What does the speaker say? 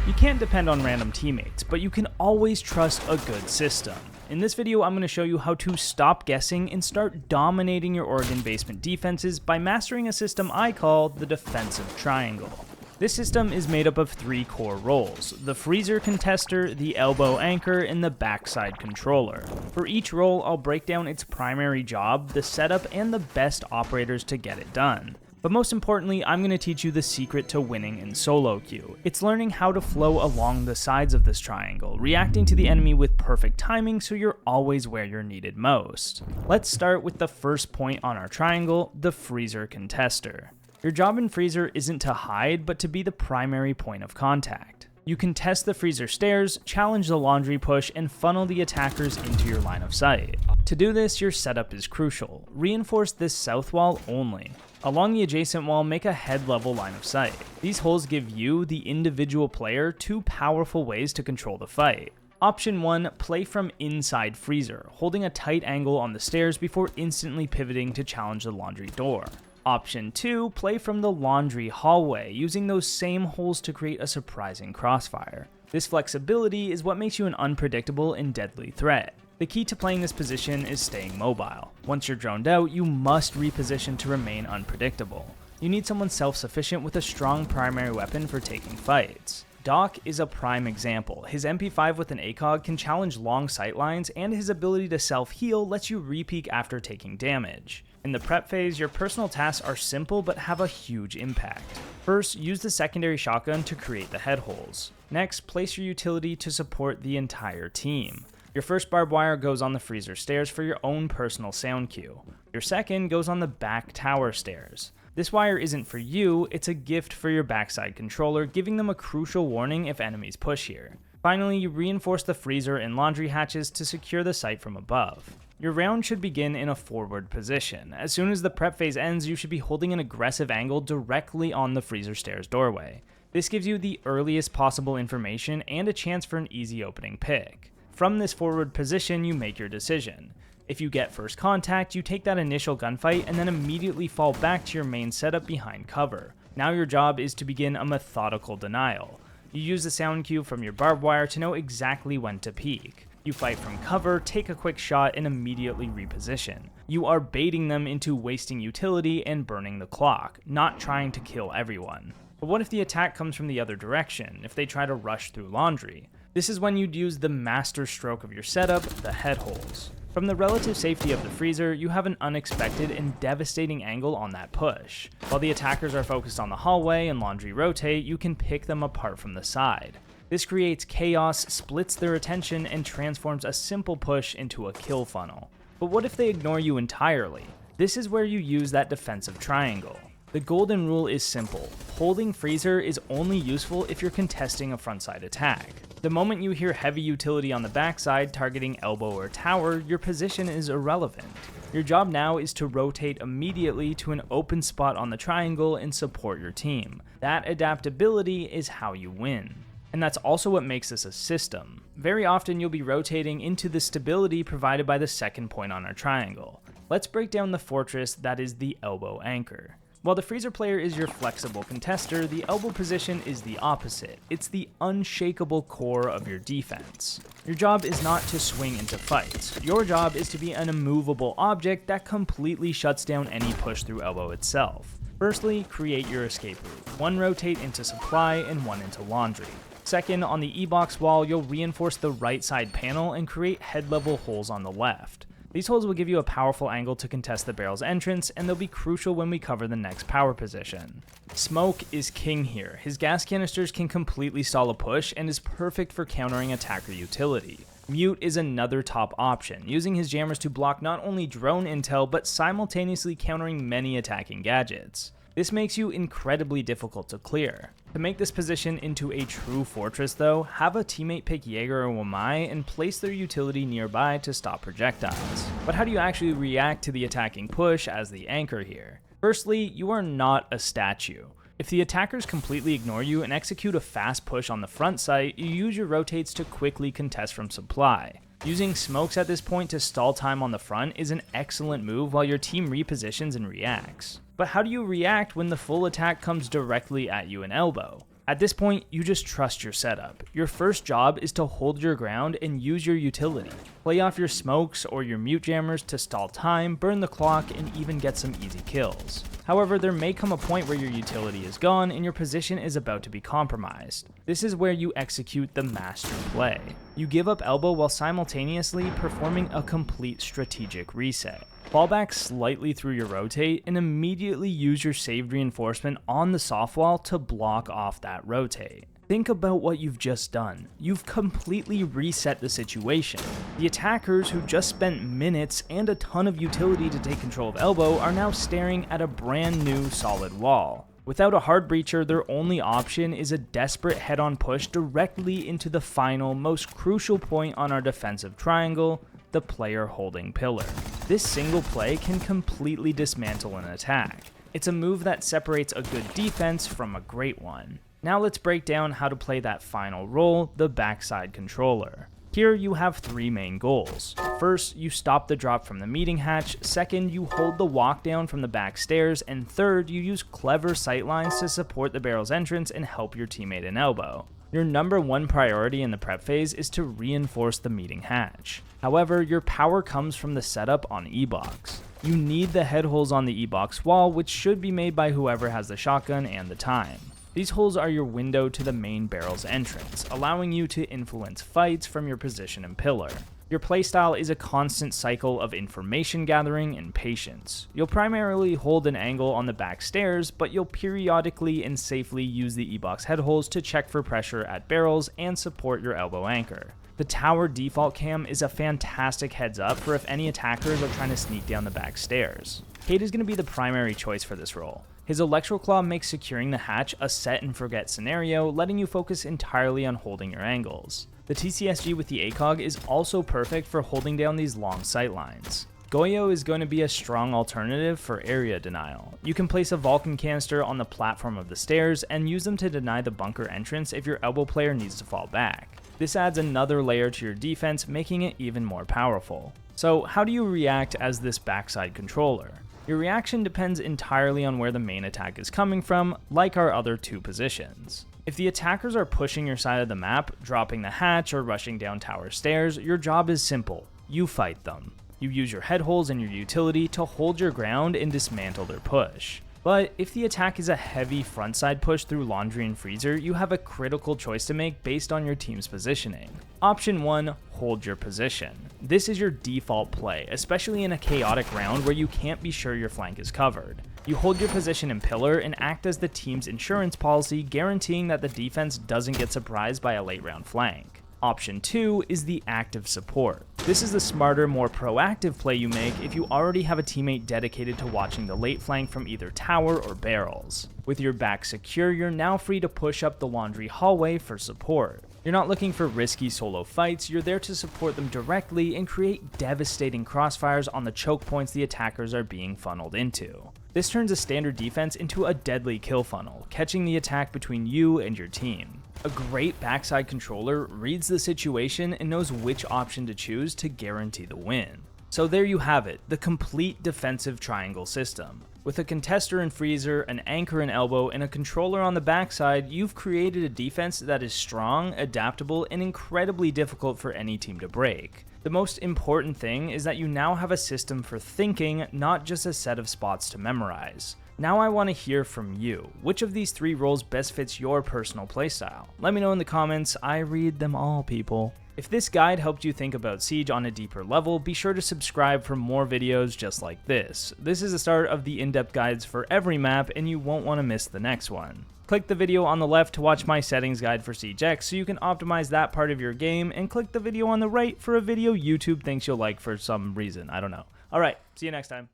You can't depend on random teammates, but you can always trust a good system. In this video, I'm going to show you how to stop guessing and start dominating your Oregon basement defenses by mastering a system I call the defensive triangle. This system is made up of 3 core roles: the freezer contester, the elbow anchor, and the backside controller. For each role, I'll break down its primary job, the setup, and the best operators to get it done. But most importantly, I'm going to teach you the secret to winning in SoloQ. It's learning how to flow along the sides of this triangle, reacting to the enemy with perfect timing so you're always where you're needed most. Let's start with the first point on our triangle, the freezer contester. Your job in freezer isn't to hide, but to be the primary point of contact. You contest the freezer stairs, challenge the laundry push, and funnel the attackers into your line of sight. To do this, your setup is crucial. Reinforce this south wall only. Along the adjacent wall, make a head-level line of sight. These holes give you, the individual player, 2 powerful ways to control the fight. Option 1, play from inside freezer, holding a tight angle on the stairs before instantly pivoting to challenge the laundry door. Option 2, play from the laundry hallway, using those same holes to create a surprising crossfire. This flexibility is what makes you an unpredictable and deadly threat. The key to playing this position is staying mobile. Once you're droned out, you must reposition to remain unpredictable. You need someone self-sufficient with a strong primary weapon for taking fights. Doc is a prime example. His MP5 with an ACOG can challenge long sightlines, and his ability to self-heal lets you re-peek after taking damage. In the prep phase, your personal tasks are simple but have a huge impact. First, use the secondary shotgun to create the head holes. Next, place your utility to support the entire team. Your first barbed wire goes on the freezer stairs for your own personal sound cue. Your second goes on the back tower stairs. This wire isn't for you, it's a gift for your backside controller, giving them a crucial warning if enemies push here. Finally, you reinforce the freezer and laundry hatches to secure the site from above. Your round should begin in a forward position. As soon as the prep phase ends, you should be holding an aggressive angle directly on the freezer stairs doorway. This gives you the earliest possible information and a chance for an easy opening pick. From this forward position, you make your decision. If you get first contact, you take that initial gunfight and then immediately fall back to your main setup behind cover. Now your job is to begin a methodical denial. You use the sound cue from your barbed wire to know exactly when to peek. You fight from cover, take a quick shot, and immediately reposition. You are baiting them into wasting utility and burning the clock, not trying to kill everyone. But what if the attack comes from the other direction, if they try to rush through laundry? This is when you'd use the master stroke of your setup, the head holes. From the relative safety of the freezer, you have an unexpected and devastating angle on that push. While the attackers are focused on the hallway and laundry rotate, you can pick them apart from the side. This creates chaos, splits their attention, and transforms a simple push into a kill funnel. But what if they ignore you entirely? This is where you use that defensive triangle. The golden rule is simple: holding freezer is only useful if you're contesting a frontside attack. The moment you hear heavy utility on the backside targeting elbow or tower, your position is irrelevant. Your job now is to rotate immediately to an open spot on the triangle and support your team. That adaptability is how you win. And that's also what makes this a system. Very often you'll be rotating into the stability provided by the second point on our triangle. Let's break down the fortress that is the elbow anchor. While the freezer player is your flexible contester, the elbow position is the opposite. It's the unshakable core of your defense. Your job is not to swing into fights. Your job is to be an immovable object that completely shuts down any push through elbow itself. Firstly, create your escape route. One rotate into supply and one into laundry. Second, on the E-box wall, you'll reinforce the right side panel and create head-level holes on the left. These holes will give you a powerful angle to contest the barrel's entrance, and they'll be crucial when we cover the next power position. Smoke is king here. His gas canisters can completely stall a push and is perfect for countering attacker utility. Mute is another top option, using his jammers to block not only drone intel, but simultaneously countering many attacking gadgets. This makes you incredibly difficult to clear. To make this position into a true fortress though, have a teammate pick Jaeger or Wamai and place their utility nearby to stop projectiles. But how do you actually react to the attacking push as the anchor here? Firstly, you are not a statue. If the attackers completely ignore you and execute a fast push on the front site, you use your rotates to quickly contest from supply. Using smokes at this point to stall time on the front is an excellent move while your team repositions and reacts. But how do you react when the full attack comes directly at you in elbow? At this point, you just trust your setup. Your first job is to hold your ground and use your utility. Play off your smokes or your mute jammers to stall time, burn the clock, and even get some easy kills. However, there may come a point where your utility is gone and your position is about to be compromised. This is where you execute the master play. You give up elbow while simultaneously performing a complete strategic reset. Fall back slightly through your rotate and immediately use your saved reinforcement on the soft wall to block off that rotate. Think about what you've just done. You've completely reset the situation. The attackers who just spent minutes and a ton of utility to take control of elbow are now staring at a brand new solid wall. Without a hard breacher, their only option is a desperate head-on push directly into the final, most crucial point on our defensive triangle, the player holding pillar. This single play can completely dismantle an attack. It's a move that separates a good defense from a great one. Now let's break down how to play that final role, the backside controller. Here you have three main goals. First, you stop the drop from the meeting hatch. Second, you hold the walk down from the back stairs. And third, you use clever sightlines to support the barrel's entrance and help your teammate in elbow. Your number one priority in the prep phase is to reinforce the meeting hatch. However, your power comes from the setup on E-box. You need the head holes on the E-box wall, which should be made by whoever has the shotgun and the time. These holes are your window to the main barrel's entrance, allowing you to influence fights from your position and pillar. Your playstyle is a constant cycle of information gathering and patience. You'll primarily hold an angle on the back stairs, but you'll periodically and safely use the E-box head holes to check for pressure at barrels and support your elbow anchor. The tower default cam is a fantastic heads up for if any attackers are trying to sneak down the back stairs. Cade is going to be the primary choice for this role. His Electro Claw makes securing the hatch a set and forget scenario, letting you focus entirely on holding your angles. The TCSG with the ACOG is also perfect for holding down these long sight lines. Goyo is going to be a strong alternative for area denial. You can place a Vulcan canister on the platform of the stairs and use them to deny the bunker entrance if your elbow player needs to fall back. This adds another layer to your defense, making it even more powerful. So how do you react as this backside controller? Your reaction depends entirely on where the main attack is coming from, like our other two positions. If the attackers are pushing your side of the map, dropping the hatch, or rushing down tower stairs, your job is simple. You fight them. You use your head holes and your utility to hold your ground and dismantle their push. But if the attack is a heavy frontside push through laundry and freezer, you have a critical choice to make based on your team's positioning. Option 1, hold your position. This is your default play, especially in a chaotic round where you can't be sure your flank is covered. You hold your position in pillar and act as the team's insurance policy, guaranteeing that the defense doesn't get surprised by a late round flank. Option 2 is the active support. This is the smarter, more proactive play you make if you already have a teammate dedicated to watching the late flank from either tower or barrels. With your back secure, you're now free to push up the laundry hallway for support. You're not looking for risky solo fights, you're there to support them directly and create devastating crossfires on the choke points the attackers are being funneled into. This turns a standard defense into a deadly kill funnel, catching the attack between you and your team. A great backside controller reads the situation and knows which option to choose to guarantee the win. So there you have it, the complete defensive triangle system. With a contester and freezer, an anchor and elbow, and a controller on the backside, you've created a defense that is strong, adaptable, and incredibly difficult for any team to break. The most important thing is that you now have a system for thinking, not just a set of spots to memorize. Now I want to hear from you. Which of these three roles best fits your personal playstyle? Let me know in the comments. I read them all, people. If this guide helped you think about Siege on a deeper level, be sure to subscribe for more videos just like this. This is the start of the in-depth guides for every map, and you won't want to miss the next one. Click the video on the left to watch my settings guide for Siege X so you can optimize that part of your game, and click the video on the right for a video YouTube thinks you'll like for some reason. I don't know. Alright, see you next time.